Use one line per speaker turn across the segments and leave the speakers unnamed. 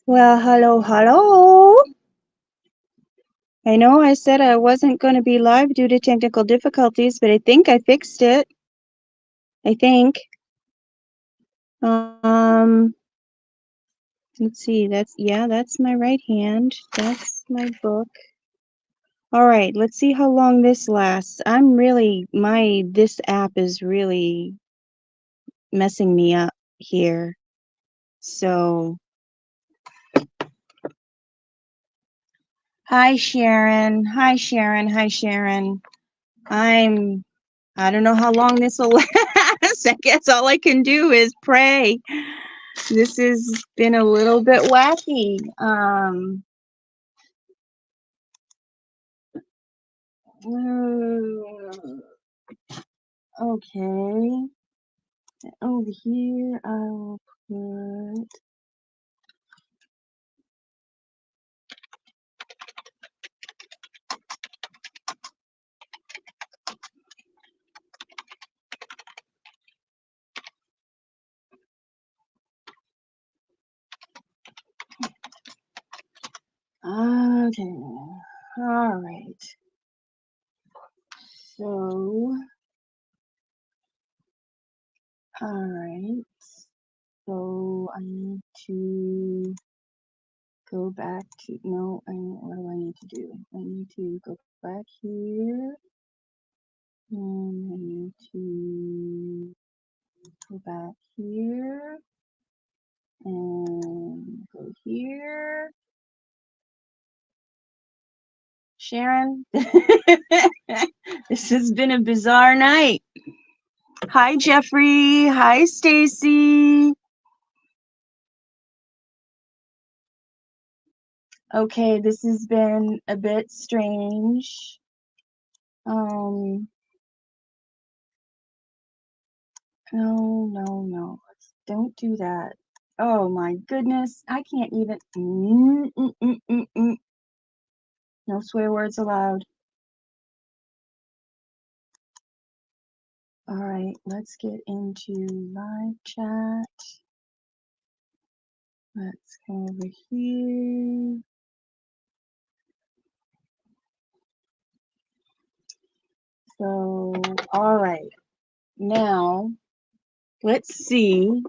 Well, hello, hello. I know I said I wasn't going to be live due to technical difficulties, but I think I fixed it. I think. Um, let's see. That's my right hand. That's my book. All right, let's see how long this lasts. This app is really messing me up here. So, hi Sharon. Hi Sharon. Hi Sharon. I don't know how long this will last. I guess all I can do is pray. This has been a little bit wacky. Okay. Over here, I'll put. Okay. All right. So, all right. So I need to go back to, no, what do I need to do? I need to go back here. And I need to go back here. And go here. Sharon, this has been a bizarre night. Hi, Jeffrey. Hi, Stacy. Okay, this has been a bit strange. No. Don't do that. Oh my goodness, I can't even. No swear words allowed. All right, let's get into live chat. Let's go over here. So, all right. Now, let's see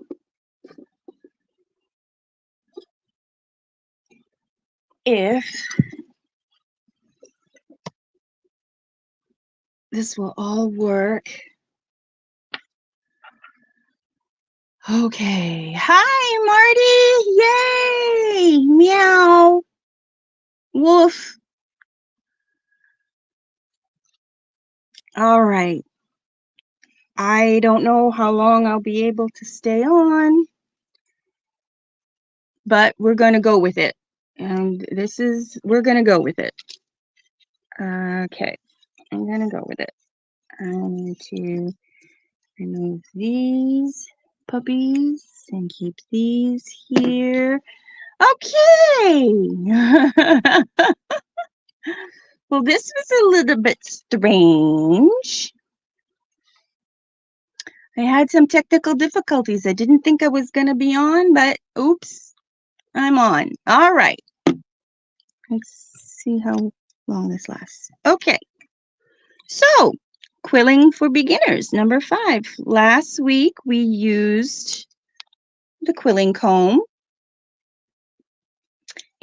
if this will all work. Okay. Hi, Marty. Yay. Meow. Woof. All right. I don't know how long I'll be able to stay on, but we're going to go with it. And we're going to go with it. Okay. I'm going to go with it. I need to remove these puppies and keep these here. Okay. Well, this was a little bit strange. I had some technical difficulties. I didn't think I was going to be on, but oops, I'm on. All right. Let's see how long this lasts. Okay. So, quilling for beginners, number 5. Last week we used the quilling comb.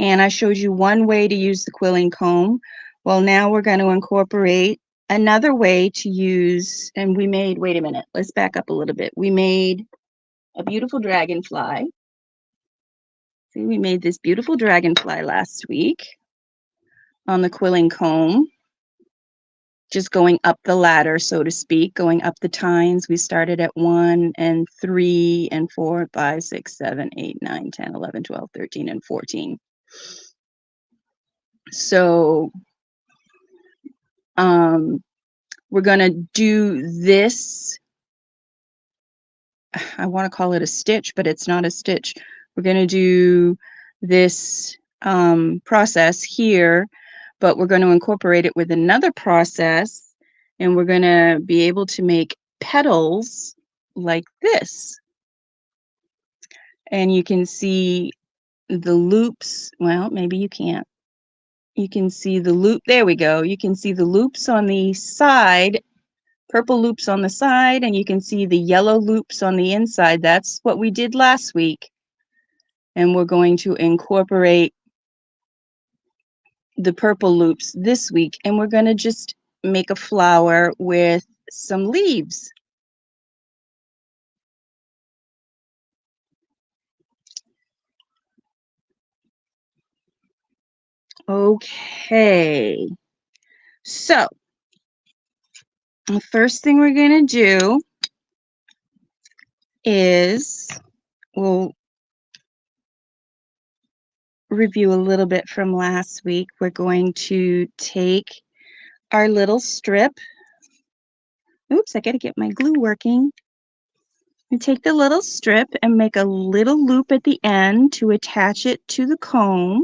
And I showed you one way to use the quilling comb. Well, now we're going to incorporate another way to use, and we made, wait a minute, let's back up a little bit. We made a beautiful dragonfly. See, we made this beautiful dragonfly last week on the quilling comb, just going up the ladder, so to speak, going up the tines. We started at 1 and 3 and 4, 5, 6, 7, 8, 9, 10, 11, 12, 13, and 14. So we're going to do this. I want to call it a stitch, but it's not a stitch. We're going to do this process here, but we're going to incorporate it with another process, and we're going to be able to make petals like this. And you can see the loops. Well, maybe you can't. You can see the loop. There we go. You can see the loops on the side, purple loops on the side, and you can see the yellow loops on the inside. That's what we did last week. And we're going to incorporate the purple loops this week, and we're going to just make a flower with some leaves. Okay, so the first thing we're going to do is we'll review a little bit from last week. We're going to take our little strip. Oops, I got to get my glue working. And take the little strip and make a little loop at the end to attach it to the comb.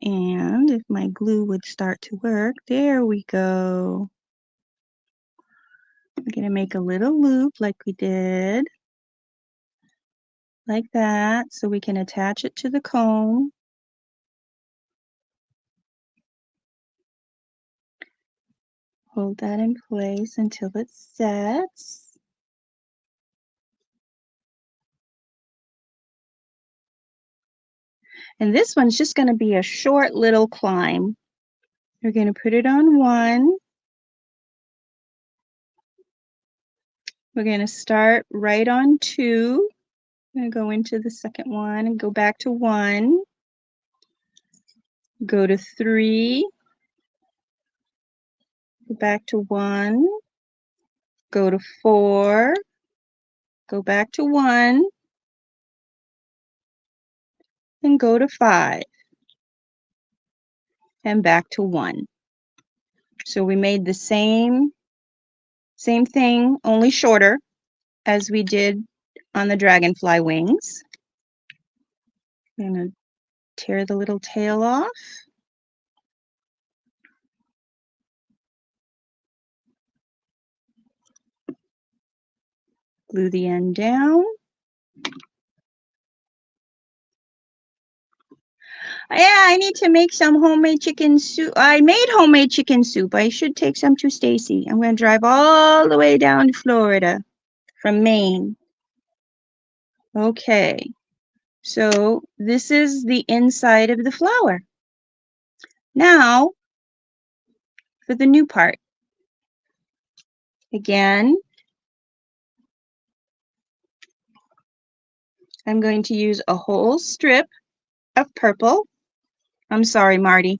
And if my glue would start to work, there we go. We're going to make a little loop like we did, like that, so we can attach it to the comb. Hold that in place until it sets. And this one's just going to be a short little climb. We're going to put it on one. We're going to start right on two. I'm going to go into the second one and go back to one. Go to three. Go back to one. Go to four. Go back to one. And go to five. And back to one. So we made the same thing, only shorter, as we did on the dragonfly wings. I'm going to tear the little tail off. Glue the end down. Yeah, I need to make some homemade chicken soup. I made homemade chicken soup. I should take some to Stacy. I'm going to drive all the way down to Florida from Maine. Okay, so this is the inside of the flower. Now, for the new part. Again, I'm going to use a whole strip of purple. I'm sorry, Marty.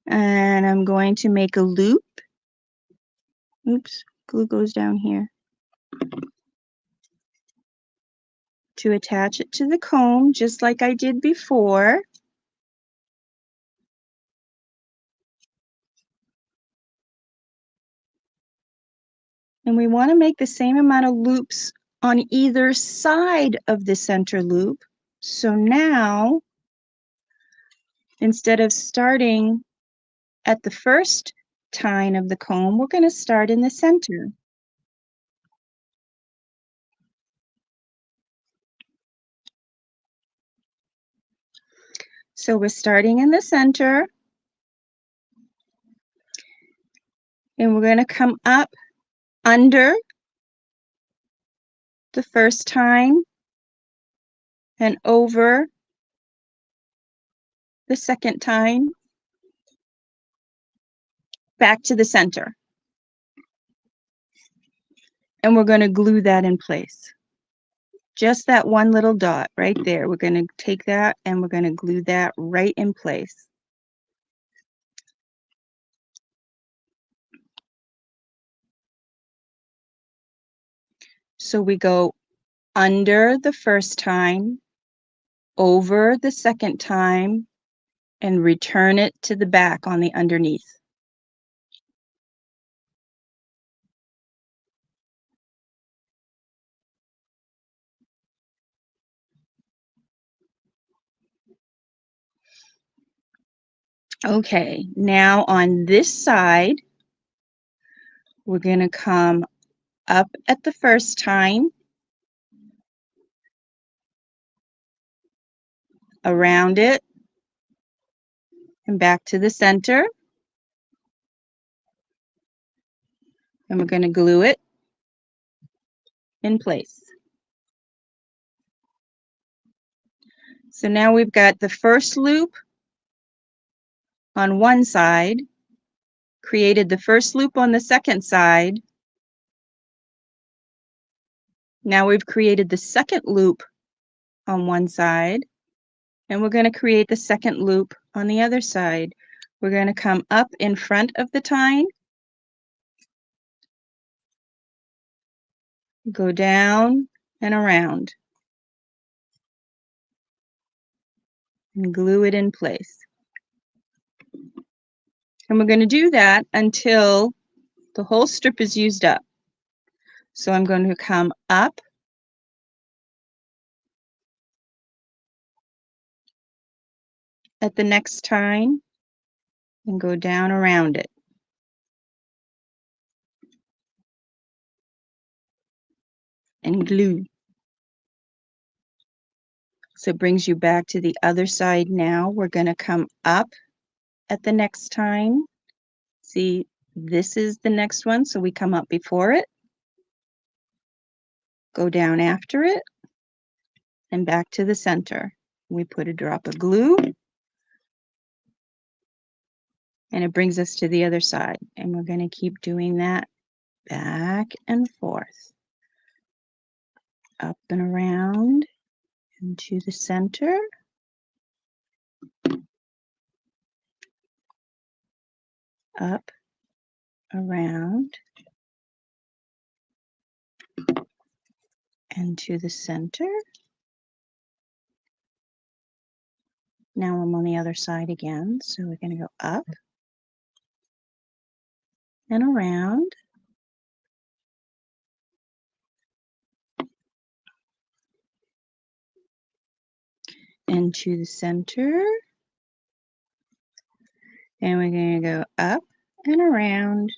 And I'm going to make a loop. Oops, glue goes down here. To attach it to the comb, just like I did before. And we want to make the same amount of loops on either side of the center loop. So now, instead of starting at the first tine of the comb, we're going to start in the center. So we're starting in the center, and we're going to come up under the first tine and over the second tine, back to the center. And we're going to glue that in place. Just that one little dot right there. We're going to take that and we're going to glue that right in place. So we go under the first time, over the second time, and return it to the back on the underneath. Okay, now on this side, we're going to come up at the first time, around it, and back to the center. And we're going to glue it in place. So now we've got the first loop on one side, created the first loop on the second side. Now we've created the second loop on one side, and we're going to create the second loop on the other side. We're going to come up in front of the tine, go down and around, and glue it in place. And we're going to do that until the whole strip is used up. So I'm going to come up at the next tine and go down around it. And glue. So it brings you back to the other side now. We're going to come up at the next tine. See, this is the next one, so we come up before it, go down after it, and back to the center. We put a drop of glue, and it brings us to the other side. And we're going to keep doing that back and forth, up and around, and to the center. Up, around, and to the center. Now I'm on the other side again, so we're going to go up and around, and to the center. And we're going to go up and around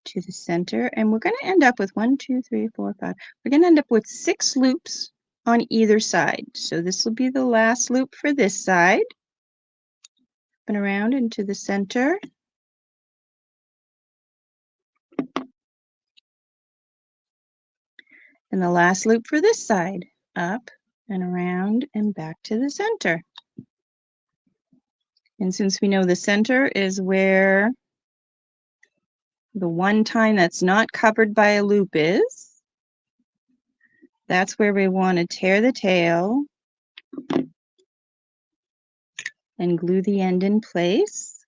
to the center. And we're going to end up with 1, 2, 3, 4, 5. We're going to end up with 6 loops on either side. So this will be the last loop for this side. Up and around into the center. And the last loop for this side. Up and around and back to the center. And since we know the center is where the one tine that's not covered by a loop is, that's where we want to tear the tail and glue the end in place.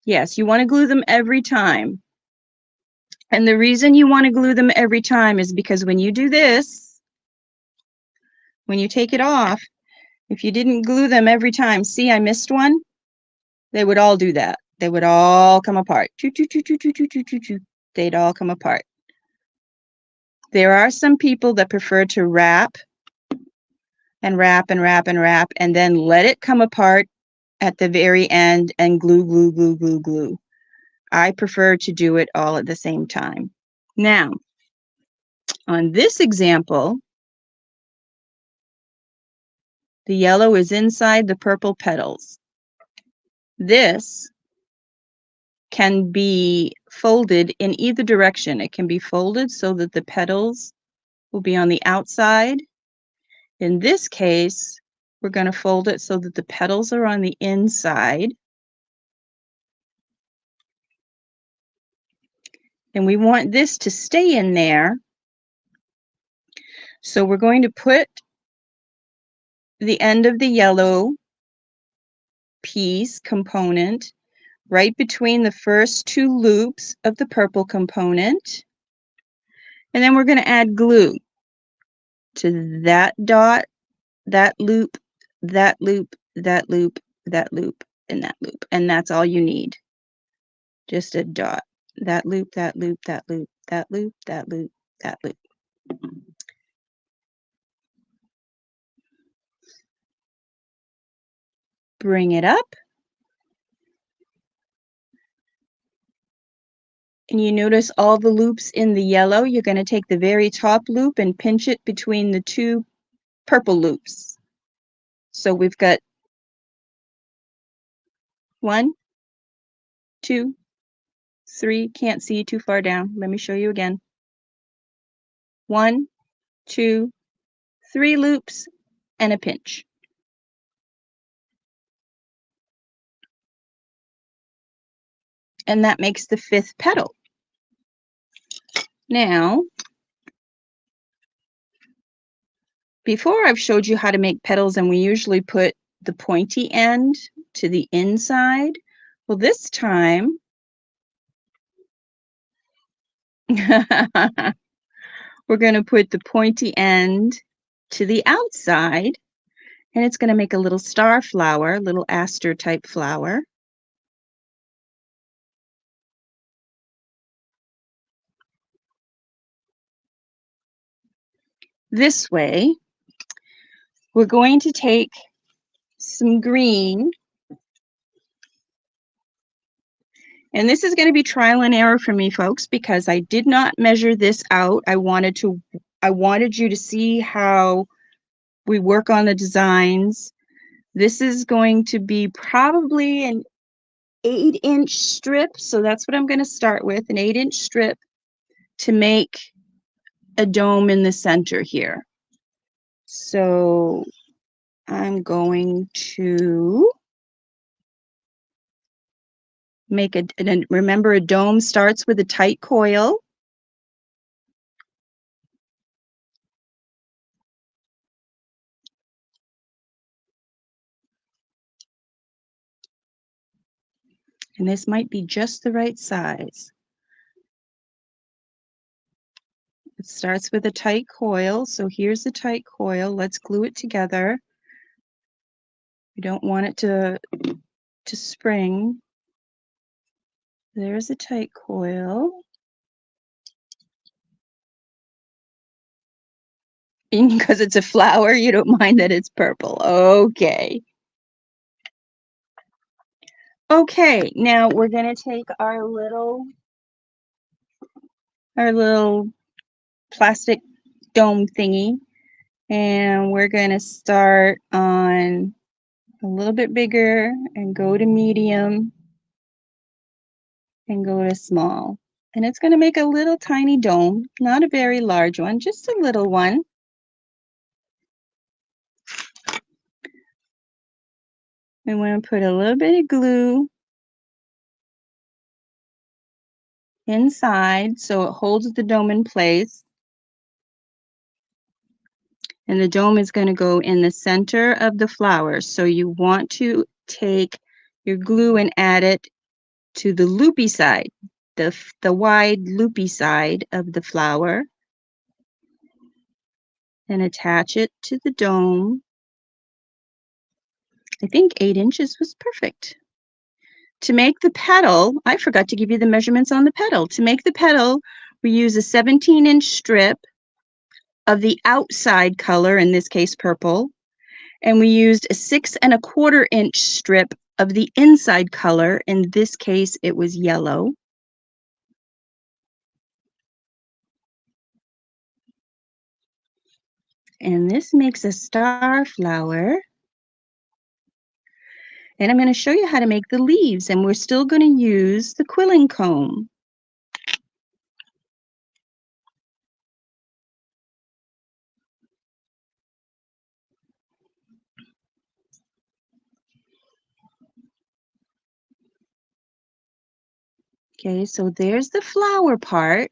Yes, you want to glue them every time. And the reason you want to glue them every time is because when you do this, when you take it off, if you didn't glue them every time, see, I missed one, they would all do that. They would all come apart. Choo, choo, choo, choo, choo, choo, choo, choo, choo. They'd all come apart. There are some people that prefer to wrap and wrap and wrap and wrap and then let it come apart at the very end and glue, glue, glue, glue, glue. I prefer to do it all at the same time. Now, on this example, the yellow is inside the purple petals. This can be folded in either direction. It can be folded so that the petals will be on the outside. In this case, we're going to fold it so that the petals are on the inside. And we want this to stay in there. So we're going to put the end of the yellow piece component right between the first 2 loops of the purple component. And then we're going to add glue to that dot, that loop, that loop, that loop, that loop, and that loop. And that's all you need. Just a dot. That loop, that loop, that loop, that loop, that loop, that loop. bring it up. And you notice all the loops in the yellow. You're going to take the very top loop and pinch it between the two purple loops. So we've got 1, 2, 3. Can't see too far down. Let me show you again. 1, 2, 3 loops and a pinch. And that makes the 5th petal. Now, before I've showed you how to make petals, and we usually put the pointy end to the inside. Well, this time, we're going to put the pointy end to the outside, and it's going to make a little star flower, little aster type flower. This way, we're going to take some green, and this is going to be trial and error for me, folks, because I did not measure this out. I wanted you to see how we work on the designs. This is going to be probably an 8-inch strip, so that's what I'm going to start with, an 8-inch strip to make a dome in the center here. So I'm going to make remember, a dome starts with a tight coil. And this might be just the right size. It starts with a tight coil, so here's the tight coil. Let's glue it together. We don't want it to spring. There's a tight coil. Because it's a flower, you don't mind that it's purple. Okay. Okay, now we're going to take our little plastic dome thingy, and we're going to start on a little bit bigger and go to medium and go to small. And it's going to make a little tiny dome, not a very large one, just a little one. And we're going to put a little bit of glue inside so it holds the dome in place. And the dome is going to go in the center of the flower. So you want to take your glue and add it to the loopy side, the wide loopy side of the flower, and attach it to the dome. I think 8 inches was perfect. To make the petal, I forgot to give you the measurements on the petal. To make the petal, we use a 17-inch strip of the outside color, in this case purple, and we used a 6 1/4-inch strip of the inside color. In this case, it was yellow. And this makes a star flower. And I'm going to show you how to make the leaves, and we're still going to use the quilling comb. Okay, so there's the flower part.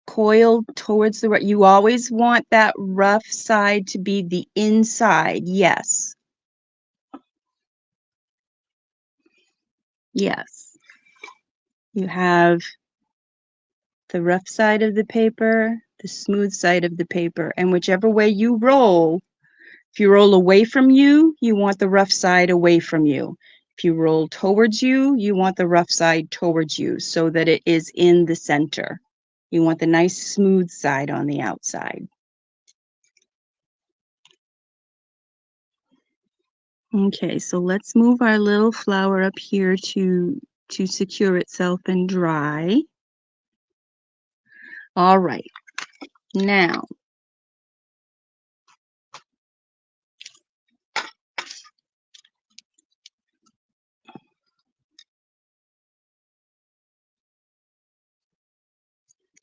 Coiled towards the right. You always want that rough side to be the inside. Yes. Yes. You have the rough side of the paper, the smooth side of the paper, and whichever way you roll, if you roll away from you, you want the rough side away from you. If you roll towards you, you want the rough side towards you so that it is in the center. You want the nice smooth side on the outside. Okay, so let's move our little flower up here to secure itself and dry. All right, now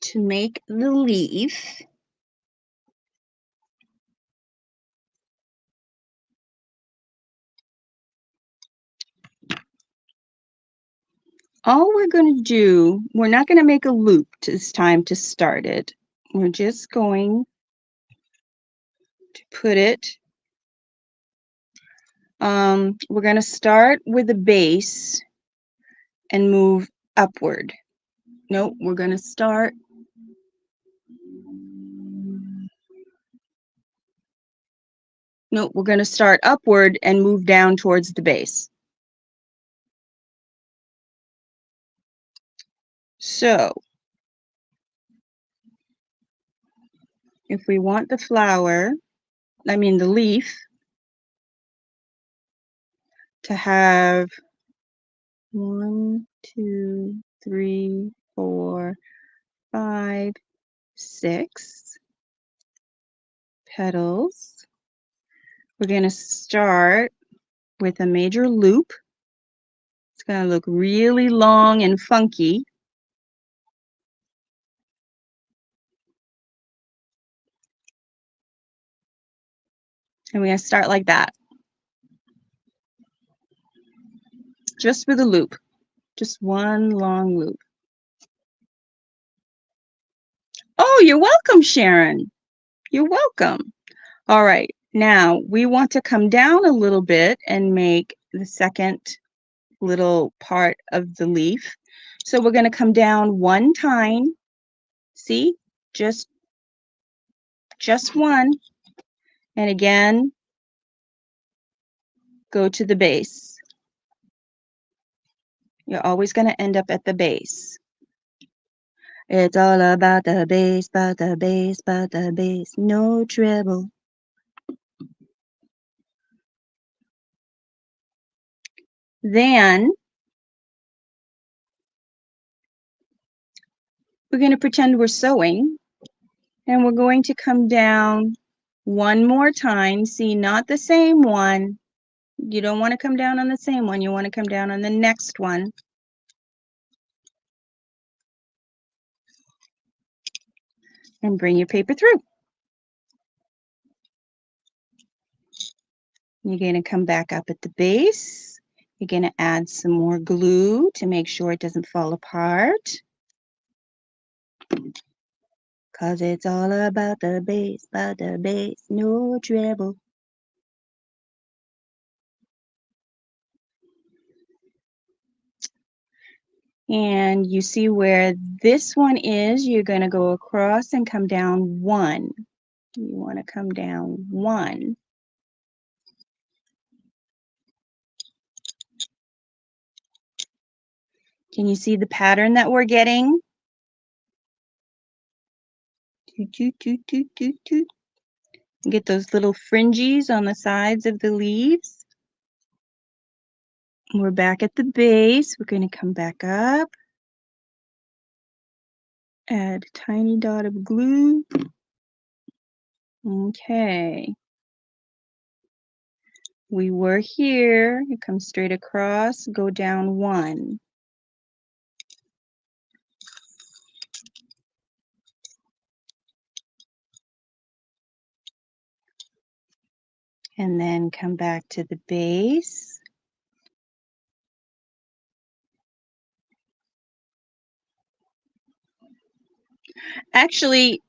to make the leaf, all we're going to do, we're not going to make a loop this time to start it. We're just going to put it, we're going to start with the base and move upward. Nope, we're going to start upward and move down towards the base. So if we want the the leaf to have 1, 2, 3, 4, 5, 6 petals, we're going to start with a major loop. It's going to look really long and funky. And we're going to start like that. Just with a loop. Just one long loop. Oh, you're welcome, Sharon. You're welcome. All right. Now we want to come down a little bit and make the second little part of the leaf. So we're going to come down one time. See? Just one. And again, go to the base. You're always going to end up at the base. It's all about the bass, about the bass, about the bass, no treble. Then we're going to pretend we're sewing, and we're going to come down one more time. See, not the same one. You don't want to come down on the same one. You want to come down on the next one. And bring your paper through. You're going to come back up at the base. You're going to add some more glue to make sure it doesn't fall apart. Cause it's all about the bass, no treble. And you see where this one is, you're going to go across and come down one. You want to come down one. Can you see the pattern that we're getting? Toot, toot, toot, toot, toot, toot. Get those little fringes on the sides of the leaves. We're back at the base. We're going to come back up. Add a tiny dot of glue. Okay. We were here. You come straight across, go down one. And then come back to the base. Actually,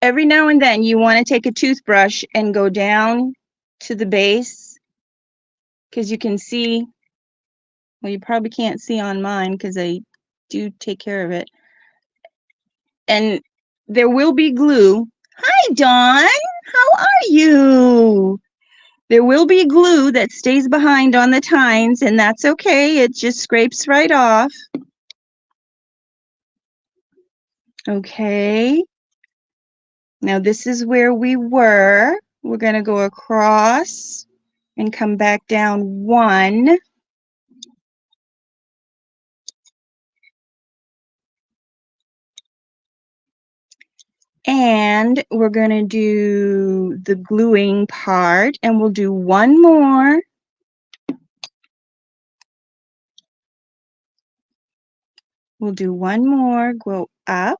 every now and then you want to take a toothbrush and go down to the base, because you can see, well, you probably can't see on mine because I do take care of it. And there will be glue. Hi, Dawn. How are you? There will be glue that stays behind on the tines, and that's okay. It just scrapes right off. Okay. Now this is where we were. We're going to go across and come back down 1. And we're going to do the gluing part, and we'll do 1 more. We'll do 1 more, go up.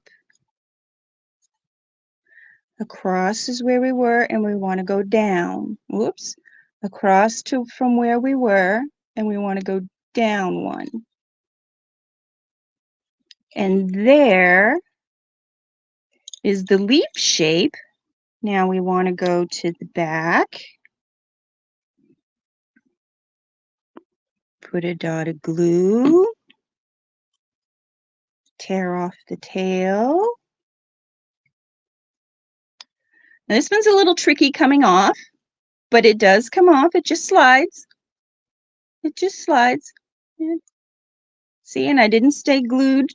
Across is where we were, and we want to go down. Whoops. Across to from where we were, and we want to go down 1. And there is the leaf shape. Now we want to go to the back. Put a dot of glue. Tear off the tail. Now this one's a little tricky coming off, but it does come off. It just slides. It just slides. Yeah. See, and I didn't stay glued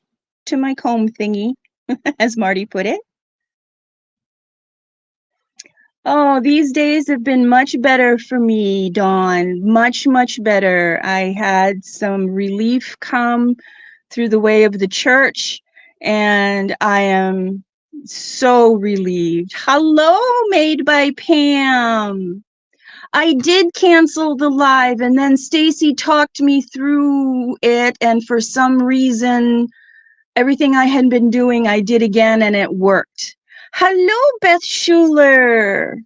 to my comb thingy, as Marty put it. Oh, these days have been much better for me, Dawn. Much, much better. I had some relief come through the way of the church, and I am so relieved. Hello, Made by Pam. I did cancel the live, and then Stacy talked me through it, and for some reason, everything I had been doing, I did again, and it worked. Hello, Beth Schuler.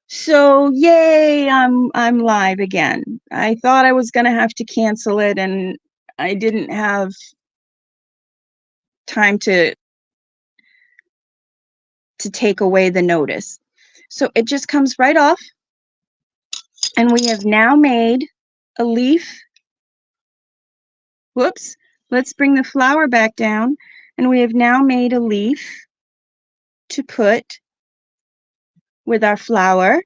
So yay, I'm live again. I thought I was gonna have to cancel it, and I didn't have time to take away the notice. So it just comes right off, and we have now made a leaf. Whoops, let's bring the flower back down, and we have now made a leaf to put with our flower.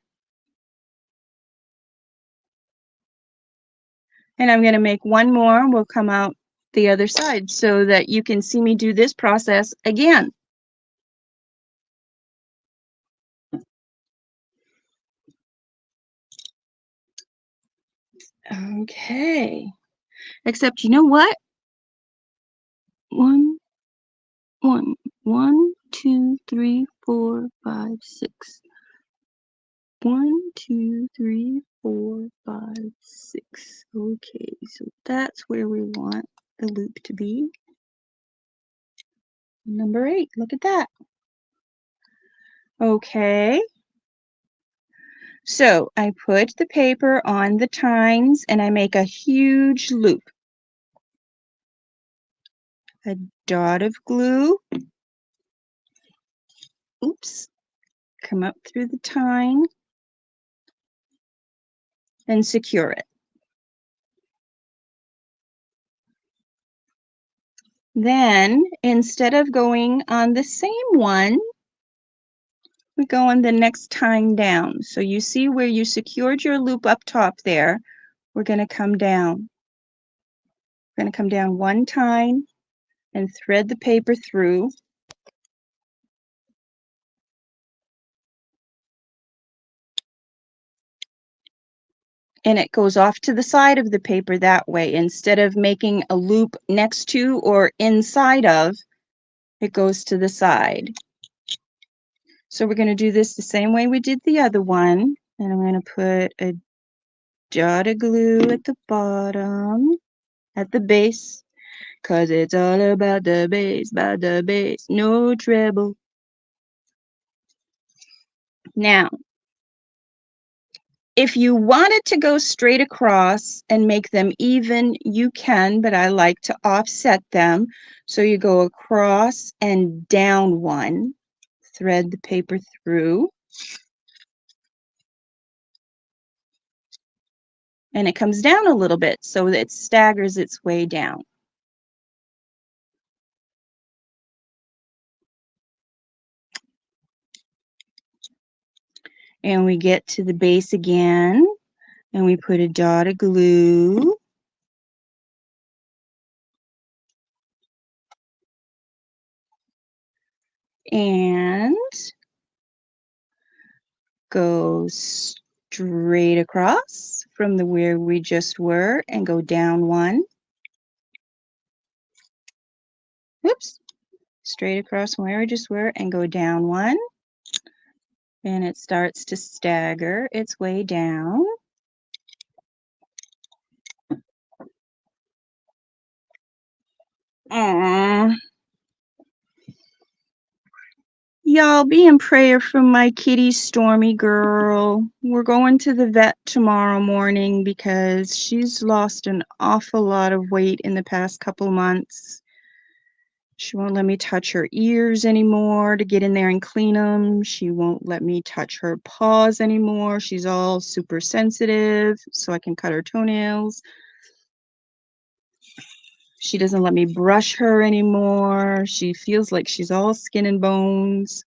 And I'm going to make 1 more, and we'll come out the other side so that you can see me do this process again. Okay, except you know what? 1, 1, 1, 2, 3, 4, 5, 6. 1, 2, 3, 4, 5, 6. Okay, so that's where we want the loop to be. Number 8, look at that. Okay, so I put the paper on the tines and I make a huge loop. A dot of glue. Oops, come up through the tine and secure it. Then, instead of going on the same one, we go on the next tine down. So you see where you secured your loop up top there, we're going to come down. We're going to come down 1 tine and thread the paper through. And it goes off to the side of the paper that way. Instead of making a loop next to or inside of, it goes to the side. So we're going to do this the same way we did the other one. And I'm going to put a dot of glue at the bottom, at the base, because it's all about the base, no treble. Now, if you wanted to go straight across and make them even, you can, but I like to offset them. So you go across and down 1, thread the paper through, and it comes down a little bit so that it staggers its way down. And we get to the base again, and we put a dot of glue. And go straight across from the where we just were and go down one. Whoops. Straight across from where we just were and go down one. And it starts to stagger its way down. Aww. Y'all be in prayer for my kitty Stormy girl. We're going to the vet tomorrow morning because she's lost an awful lot of weight in the past couple months. She won't let me touch her ears anymore to get in there and clean them. She won't let me touch her paws anymore. She's all super sensitive, so I can cut her toenails. She doesn't let me brush her anymore. She feels like she's all skin and bones.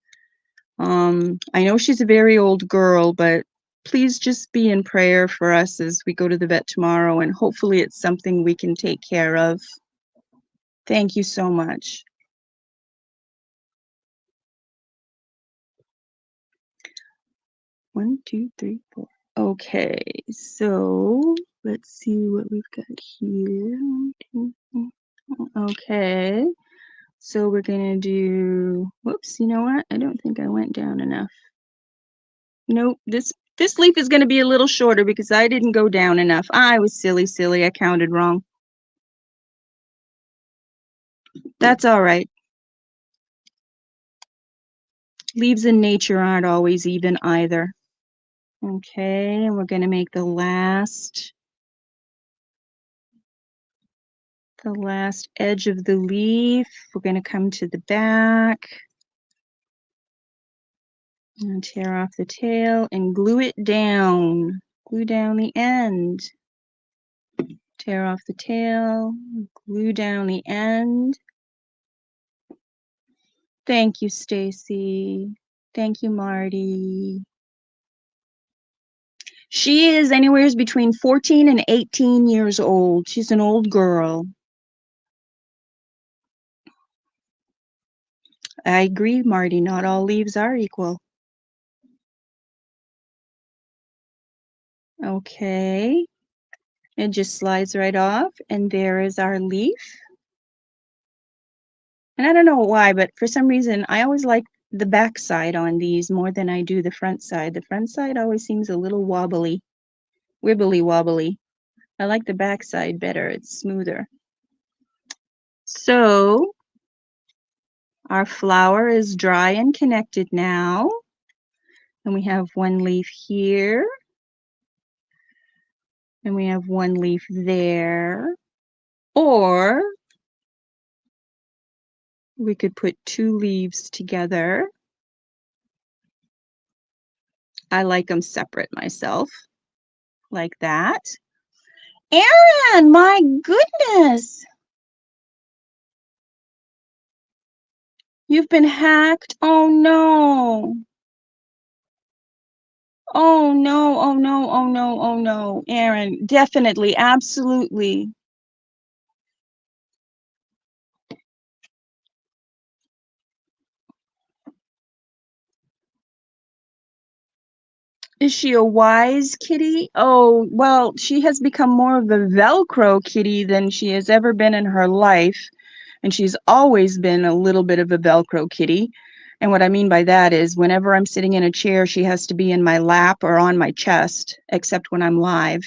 I know she's a very old girl, but please just be in prayer for us as we go to the vet tomorrow, and hopefully it's something we can take care of. Thank you so much. One, two, three, four. Okay, so let's see what we've got here. Okay, so we're gonna do, whoops, you know what? I don't think I went down enough. Nope, this leaf is gonna be a little shorter because I didn't go down enough. I was silly, I counted wrong. That's all right. Leaves in nature aren't always even either. Okay, and we're gonna make the last edge of the leaf. We're going to come to the back and tear off the tail and glue it down. Glue down the end. Tear off the tail, glue down the end. Thank you, Stacy. Thank you, Marty. She is anywhere between 14 and 18 years old. She's an old girl. I agree, Marty. Not all leaves are equal. Okay. It just slides right off, and there is our leaf. And I don't know why, but for some reason, I always like the back side on these more than I do the front side. The front side always seems a little wobbly, wibbly wobbly. I like the back side better. It's smoother. So our flower is dry and connected now. And we have one leaf here. And we have one leaf there. Or we could put two leaves together. I like them separate myself, like that. Aaron, my goodness. You've been hacked? Oh no. Oh no, oh no, oh no, oh no. Aaron, definitely, absolutely. Is she a wise kitty? Oh, well, she has become more of a Velcro kitty than she has ever been in her life. And she's always been a little bit of a Velcro kitty. And what I mean by that is whenever I'm sitting in a chair, she has to be in my lap or on my chest, except when I'm live,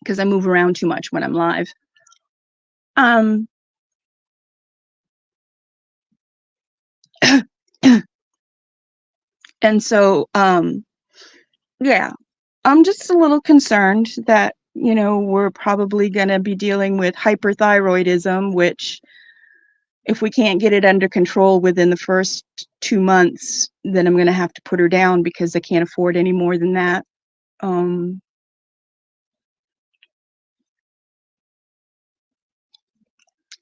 because I move around too much when I'm live. And so, yeah, I'm just a little concerned that, you know, we're probably going to be dealing with hyperthyroidism, which if we can't get it under control within the first 2 months, then I'm going to have to put her down because I can't afford any more than that.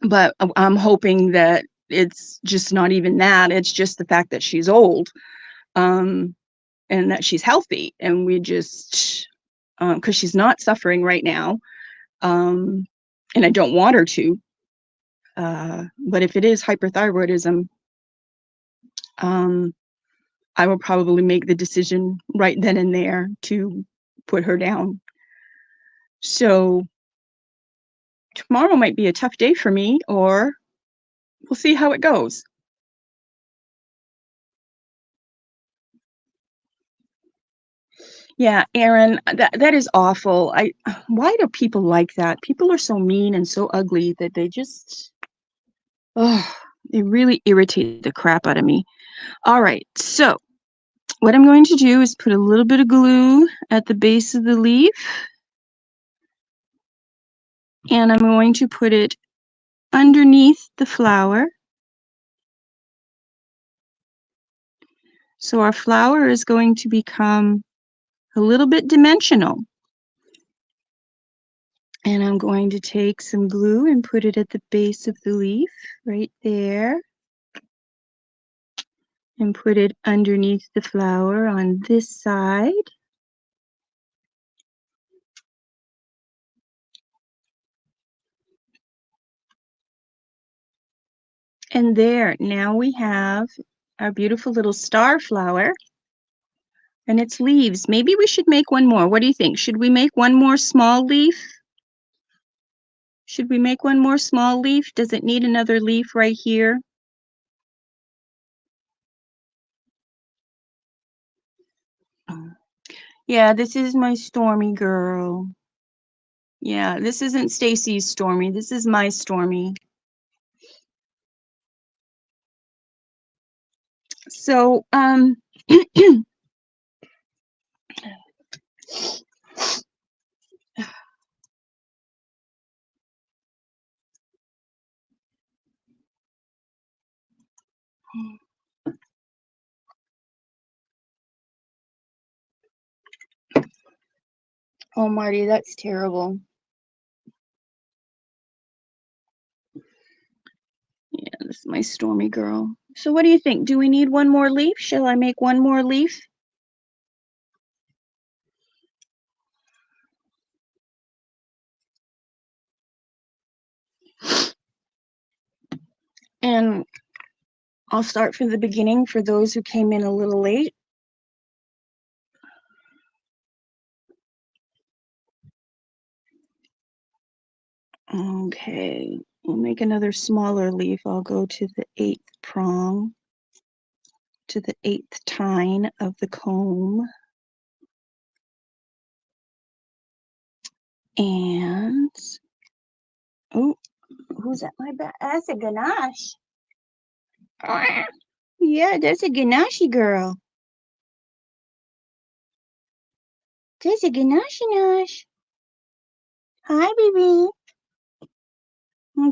But I'm hoping that it's just not even that. It's just the fact that she's old, and that she's healthy, and we just, because she's not suffering right now, and I don't want her to. But if it is hyperthyroidism, I will probably make the decision right then and there to put her down. So tomorrow might be a tough day for me, or we'll see how it goes. Yeah, Aaron, that is awful. Why do people like that? People are so mean and so ugly that they just, oh, they really irritate the crap out of me. All right, so what I'm going to do is put a little bit of glue at the base of the leaf, and I'm going to put it underneath the flower. So our flower is going to become a little bit dimensional. And I'm going to take some glue and put it at the base of the leaf, right there. And put it underneath the flower on this side. And there, now we have our beautiful little star flower and its leaves. Maybe we should make one more. What do you think? Should we make one more small leaf? Should we make one more small leaf? Does it need another leaf right here? Yeah, this is my Stormy girl. Yeah, this isn't Stacy's Stormy. This is my Stormy. So, oh, Marty, that's terrible. Yeah, this is my Stormy girl. So what do you think? Do we need one more leaf? Shall I make one more leaf? And I'll start from the beginning for those who came in a little late. Okay, we'll make another smaller leaf. I'll go to the 8th prong, to the 8th tine of the comb. And, oh, who's at my back? That's a ganache. Yeah, that's a ganache girl. There's a ganache nash. Hi, baby.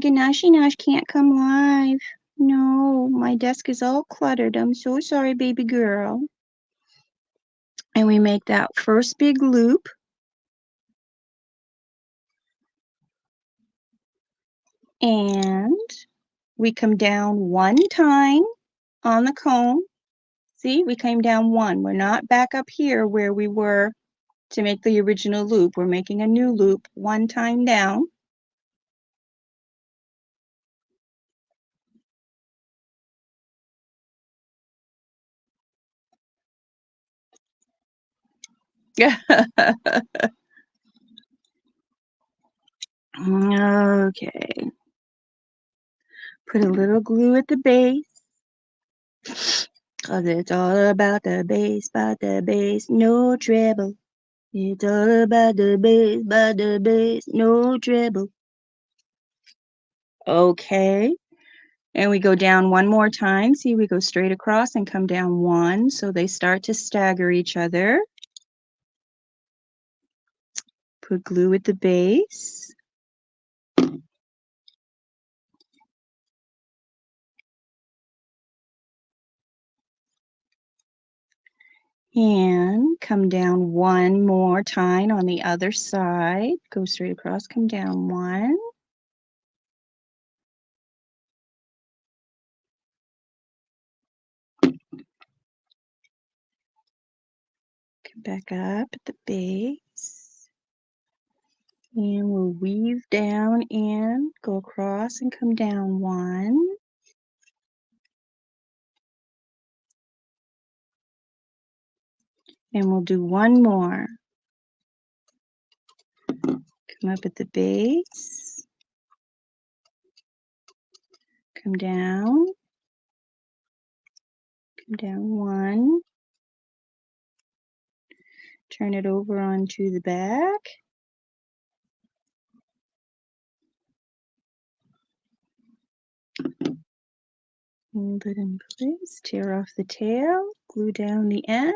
Ganache nash can't come live. No, my desk is all cluttered. I'm so sorry, baby girl. And we make that first big loop. And we come down one time on the comb. See, we came down one. We're not back up here where we were to make the original loop. We're making a new loop one time down. Okay. Put a little glue at the base. 'Cause it's all about the bass, no treble. It's all about the bass, no treble. Okay. And we go down one more time. See, we go straight across and come down one, so they start to stagger each other. Put glue at the base. And come down one more time on the other side. Go straight across, come down one. Come back up at the base. And we'll weave down and go across and come down 1. And we'll do one more. Come up at the base. Come down one. Turn it over onto the back. Hold it in place, tear off the tail, glue down the end.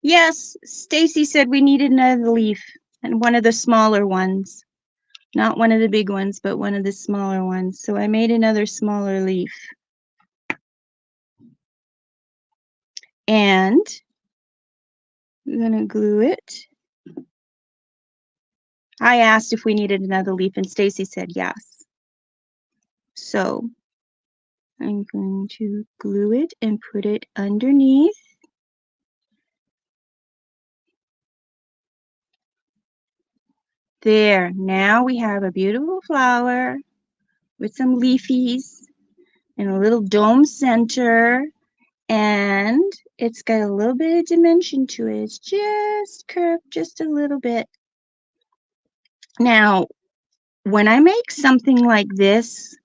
Yes, Stacy said we needed another leaf, and one of the smaller ones. Not one of the big ones, but one of the smaller ones. So I made another smaller leaf. And I'm going to glue it. I asked if we needed another leaf, and Stacy said yes. So I'm going to glue it and put it underneath. There, now we have a beautiful flower with some leafies and a little dome center, and it's got a little bit of dimension to it. It's just curved just a little bit. Now, when I make something like this,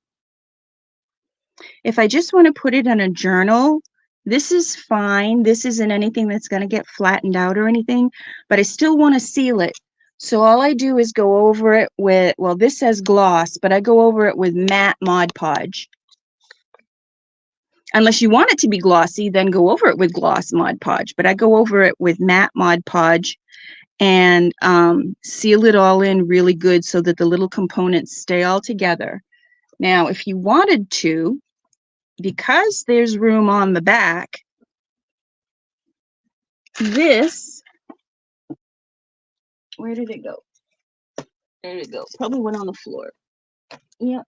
if I just want to put it in a journal, this is fine. This isn't anything that's going to get flattened out or anything, but I still want to seal it. So all I do is go over it with, well, this says gloss, but I go over it with matte Mod Podge. Unless you want it to be glossy, then go over it with gloss Mod Podge, but I go over it with matte Mod Podge and seal it all in really good so that the little components stay all together. Now, if you wanted to, because there's room on the back, this, where did it go? There it go. Probably went on the floor. Yep,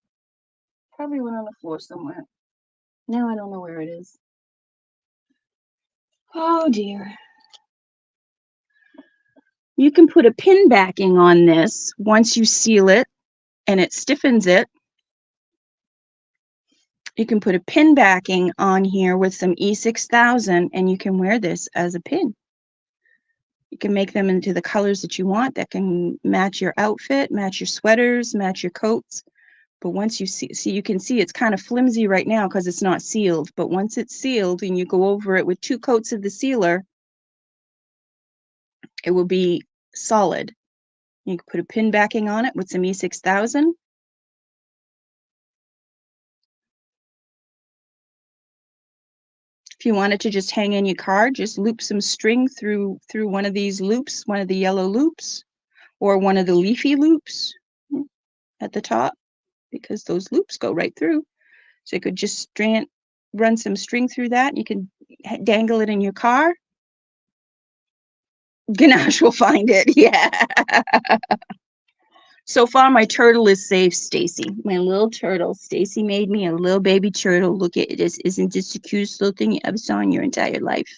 probably went on the floor somewhere. Now I don't know where it is. Oh dear. You can put a pin backing on this once you seal it and it stiffens it. You can put a pin backing on here with some E6000 and you can wear this as a pin. You can make them into the colors that you want that can match your outfit, match your sweaters, match your coats. But once you see you can see it's kind of flimsy right now because it's not sealed. But once it's sealed and you go over it with 2 coats of the sealer, it will be solid. You can put a pin backing on it with some E6000. If you wanted to just hang in your card, just loop some string through one of these loops, one of the yellow loops, or one of the leafy loops at the top, because those loops go right through. So you could just run some string through that. You can dangle it in your car. Ganache will find it. Yeah. So far, my turtle is safe, Stacy. My little turtle. Stacy made me a little baby turtle. Look at this. Isn't this the cutest little thing you ever saw in your entire life?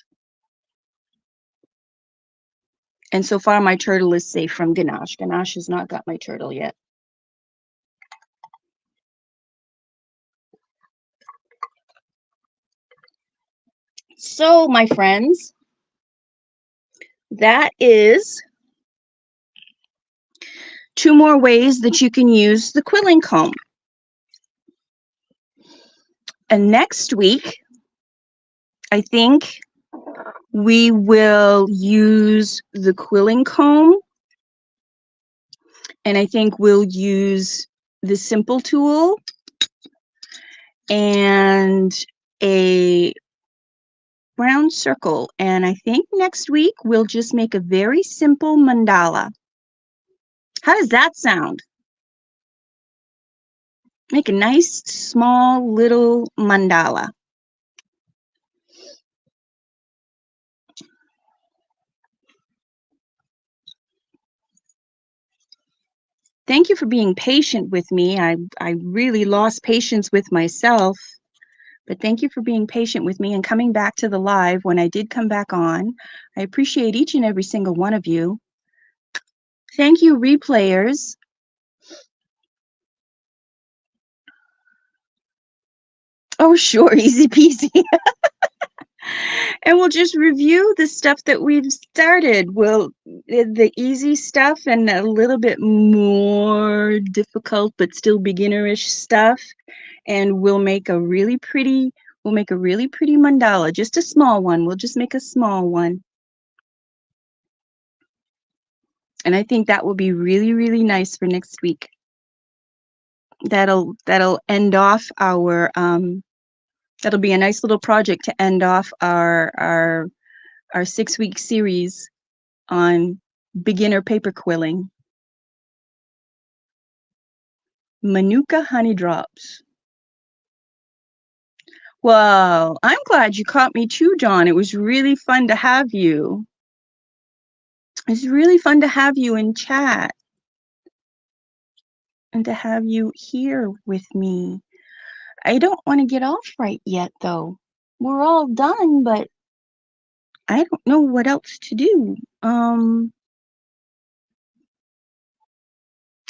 And so far, my turtle is safe from Ganache. Ganache has not got my turtle yet. So, my friends, that is 2 more ways that you can use the quilling comb. And next week, I think we will use the quilling comb, and I think we'll use the simple tool and a round circle. And I think next week we'll just make a very simple mandala. How does that sound? Make a nice, small, little mandala. Thank you for being patient with me. I really lost patience with myself, but thank you for being patient with me and coming back to the live when I did come back on. I appreciate each and every single one of you. Thank you, replayers. Oh, sure, easy peasy. And we'll just review the stuff that we've started. The easy stuff and a little bit more difficult but still beginnerish stuff. And we'll make a really pretty mandala, just a small one. We'll just make a small one. And I think that will be really, really nice for next week. That'll end off that'll be a nice little project to end off our 6-week series on beginner paper quilling. Manuka honey drops. Well, I'm glad you caught me too, Dawn. It was really fun to have you. It's really fun to have you in chat and to have you here with me. I don't want to get off right yet, though. We're all done, but I don't know what else to do.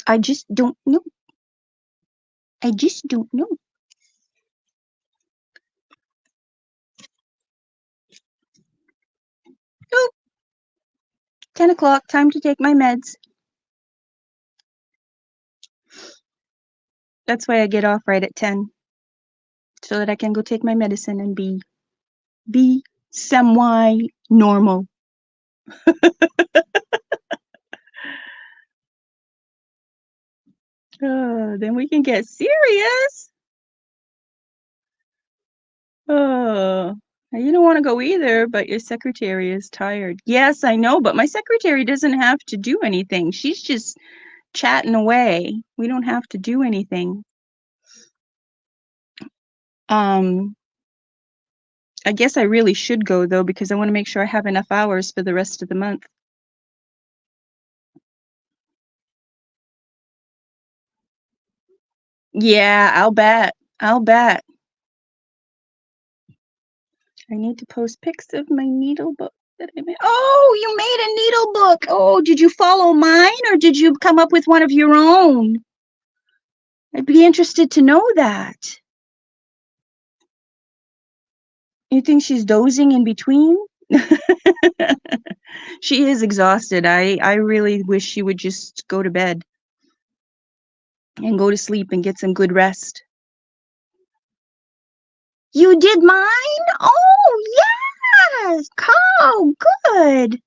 I just don't know. I just don't know. Oh, 10 o'clock, time to take my meds. That's why I get off right at 10, so that I can go take my medicine and be semi normal. Then we can get serious. Oh, you don't want to go either, but your secretary is tired. Yes, I know, but my secretary doesn't have to do anything. She's just chatting away. We don't have to do anything. I guess I really should go though, because I want to make sure I have enough hours for the rest of the month. Yeah, I'll bet. I'll bet. I need to post pics of my needle book that I made. Oh, you made a needle book. Oh, did you follow mine or did you come up with one of your own? I'd be interested to know that. You think she's dozing in between? She is exhausted. I really wish she would just go to bed and go to sleep and get some good rest. You did mine? Oh, yes. Oh, good.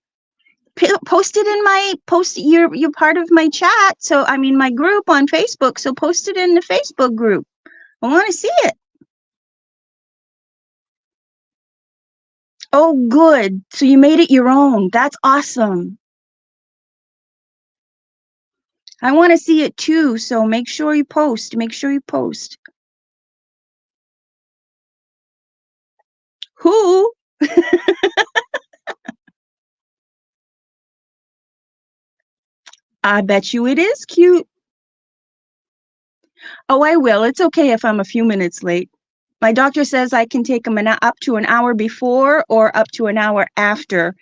Post it in you're part of my chat. So, I mean, my group on Facebook. So post it in the Facebook group. I want to see it. Oh, good. So you made it your own. That's awesome. I want to see it too. So make sure you post. Make sure you post. Who? I bet you it is cute. Oh, I will. It's okay if I'm a few minutes late. My doctor says I can take them up to an hour before or up to an hour after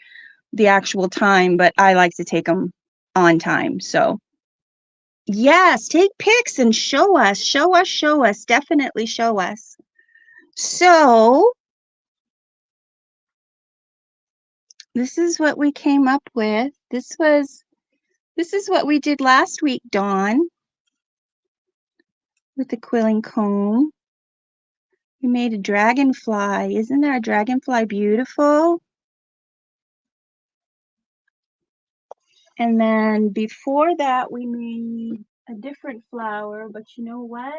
the actual time, but I like to take them on time. So, yes, take pics and show us. Show us, show us. Definitely show us. So, this is what we came up with. This is what we did last week, Dawn, with the quilling comb. We made a dragonfly. Isn't our dragonfly beautiful? And then before that, we made a different flower, but you know what?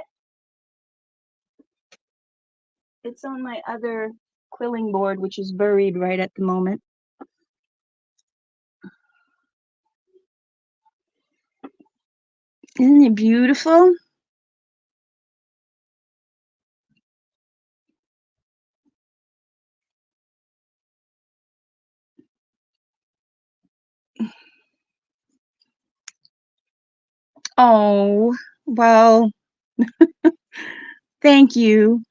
It's on my other quilling board, which is buried right at the moment. Isn't it beautiful? Oh, well, thank you.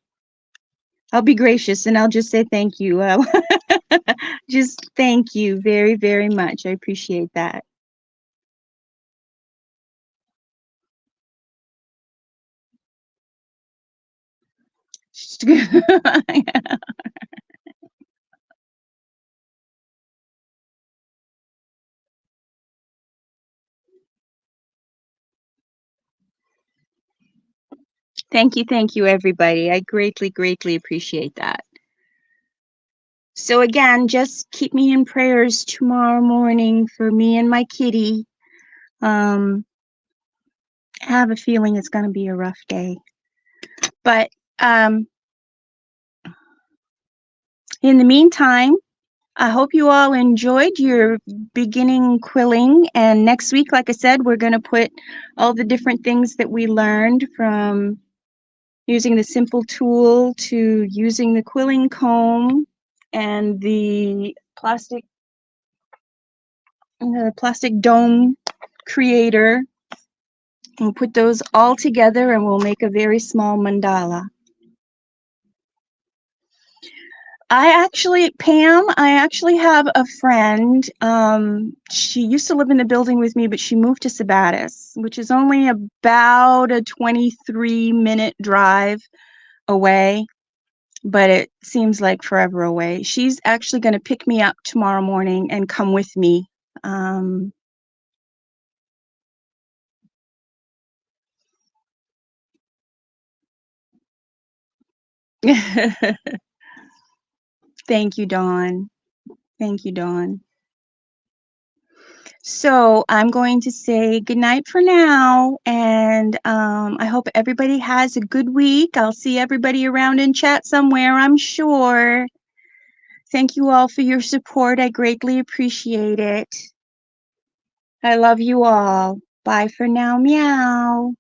I'll be gracious and I'll just say thank you. Just thank you very, very much. I appreciate that. Thank you, everybody. I greatly, greatly appreciate that. So again, just keep me in prayers tomorrow morning for me and my kitty. I have a feeling it's going to be a rough day. But um, in the meantime, I hope you all enjoyed your beginning quilling. And next week, like I said, we're going to put all the different things that we learned from using the simple tool to using the quilling comb and the plastic dome creator. We'll put those all together and we'll make a very small mandala. Pam, I actually have a friend. She used to live in the building with me, but she moved to Sabatis, which is only about a 23-minute drive away, but it seems like forever away. She's actually going to pick me up tomorrow morning and come with me. Thank you, Dawn. Thank you, Dawn. So I'm going to say goodnight for now, and I hope everybody has a good week. I'll see everybody around in chat somewhere, I'm sure. Thank you all for your support. I greatly appreciate it. I love you all. Bye for now. Meow.